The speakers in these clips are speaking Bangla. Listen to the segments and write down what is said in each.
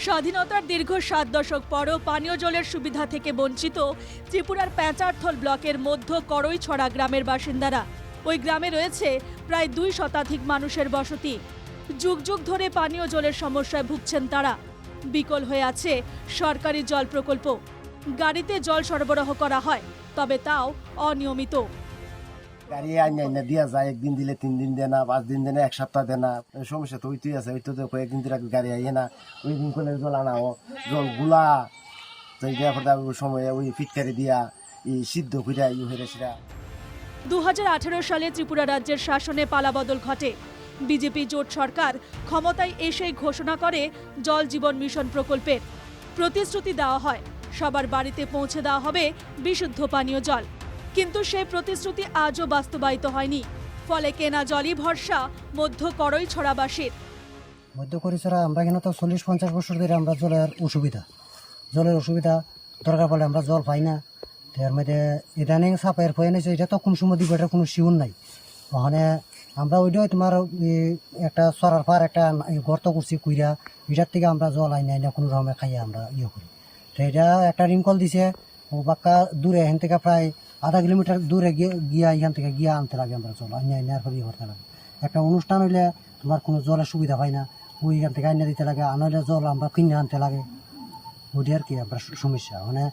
স্বাধীনতার দীর্ঘ ৭ দশক পরও পানীয় জলের সুবিধা থেকে বঞ্চিত ত্রিপুরার প্যাঁচারথল ব্লকের মধ্য করইছড়া গ্রামের বাসিন্দারা। ওই গ্রামে রয়েছে প্রায় ২ শতাধিক মানুষের বসতি। যুগ যুগ ধরে পানীয় জলের সমস্যায় ভুগছেন তারা। বিকল হয়ে আছে সরকারি জল প্রকল্প। গাড়িতে জল সরবরাহ করা হয়, তবে তাও অনিয়মিত। গাড়ি আইনা দিয়া যায়, একদিন দিলে 3 দিন দেয় না, 5 দিন দেয় না, 1 সপ্তাহ দেয় না। সমস্যা তো ওইটাই আছে। ওই তো কয়েকদিন ধরে গাড়ি আইয়ে না, ওই দিন করে জল আনা জল গুলা সময় ওই ফিটকারি দিয়া সিদ্ধ করে হয়ে সেটা। 2018 সালে ত্রিপুরা রাজ্যের শাসনে পালাবদল ঘটে। বিজেপি জোট সরকার ক্ষমতায় এসেই ঘোষণা করে জল জীবন মিশন প্রকল্পের। প্রতিশ্রুতি দেওয়া হয় সবার বাড়িতে পৌঁছে দেওয়া হবে বিশুদ্ধ পানীয় জল, কিন্তু সেই প্রতিশ্রুতি আজও বাস্তবায়িত হয়নি। ফলে কেনা জলই ভরসা মধ্য করইছড়াবাসীর। মধ্য করইছড়া আমরা এখানে তো 40-50 বছর ধরে আমরা জলের অসুবিধা দরকার পড়লে আমরা জল পাই না। এর মধ্যে ইদানিং সাপের ফয়ে নিয়েছে, এটা তো কোন সময় দিব এটার কোনো শিউর নাই। ওখানে আমরা ওইটাই তোমার একটা সরার পার একটা গর্ত করছি কুইরা, এটার থেকে আমরা জল আইনা কোনো রকমে খাইয়ে আমরা করি। তো এটা একটা রিংকল দিছে, ও বাক্কা দূরে এখান থেকে প্রায় আধা কিলোমিটার দূরে গিয়া এখান থেকে গিয়া আনতে লাগে আমরা জল আইনা আর করতে লাগে। একটা অনুষ্ঠান হইলে তোমার কোনো জলের সুবিধা হয় না, ওই এখান থেকে আইনা দিতে লাগে, আনাইলে জল আমরা কিনে আনতে লাগে। ওইটা আর কি আমরা সমস্যা, মানে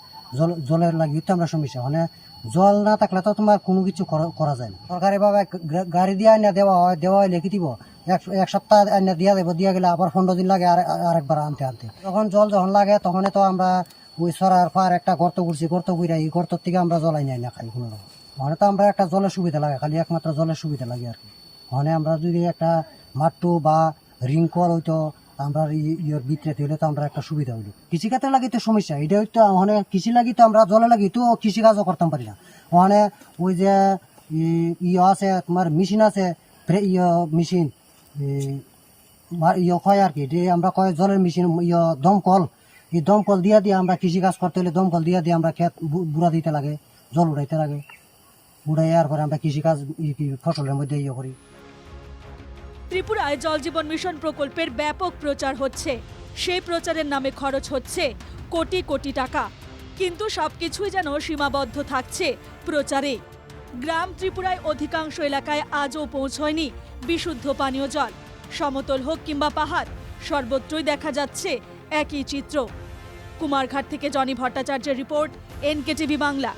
জলের লাগিয়ে তো আমরা সমস্যা। মানে জল না থাকলে তো তোমার কোনো কিছু করা যায় না। সরকারি ভাবে গাড়ি দিয়ে আইনা দেওয়া হয় লিখে দিব, এক সপ্তাহ আইনা দিয়া দেবো, দিয়ে গেলে আবার 15 দিন লাগে আরেকবার আনতে। যখন জল লাগে তখন তো আমরা ওই সরার পার একটা গর্ত করছি, গর্ত কইরা এই গর্ত থেকে আমরা জল আইনা খাই কোনো রকম। মানে তো আমরা একটা জলের সুবিধা লাগে, খালি একমাত্র জলের সুবিধা লাগে আর কি। মানে আমরা যদি একটা মাট্টু বা রিংকল হইতো আমরা ইয়ের ভিতরে হইলে তো আমরা একটা সুবিধা হইলো। কৃষিখাতে লাগি তো সমস্যা, এটা হইতো মানে কৃষি লাগি তো আমরা জলে লাগি তো কৃষিকাজও করতাম পারি না। ওখানে ওই যে আছে তোমার মেশিন আছে, মেশিন কয় আর কি, আমরা কয় জলের মেশিন দমকল, এই দমকল দিয়া দিয়ে আমরা কৃষিকাজ করতে হলে দমকল দিয়া দিয়ে আমরা ক্ষেত বুড়া দিতে লাগে, জল উড়াইতে লাগে। উড়াইয়ার পরে আমরা কৃষিকাজ ফসলের মধ্যে করি। ত্রিপুরায় জল জীবন মিশন প্রকল্পের ব্যাপক প্রচার হচ্ছে। সেই প্রচারের নামে খরচ হচ্ছে কোটি কোটি টাকা, কিন্তু সবকিছুই যেন সীমাবদ্ধ থাকছে প্রচারে। গ্রাম ত্রিপুরায় অধিকাংশ এলাকায় আজও পৌঁছয়নি বিশুদ্ধ পানীয় জল। সমতল হোক কিংবা পাহাড়, সর্বত্রই দেখা যাচ্ছে একই চিত্র। কুমারঘাট থেকে জনি ভট্টাচার্যের রিপোর্ট, NKTV বাংলা।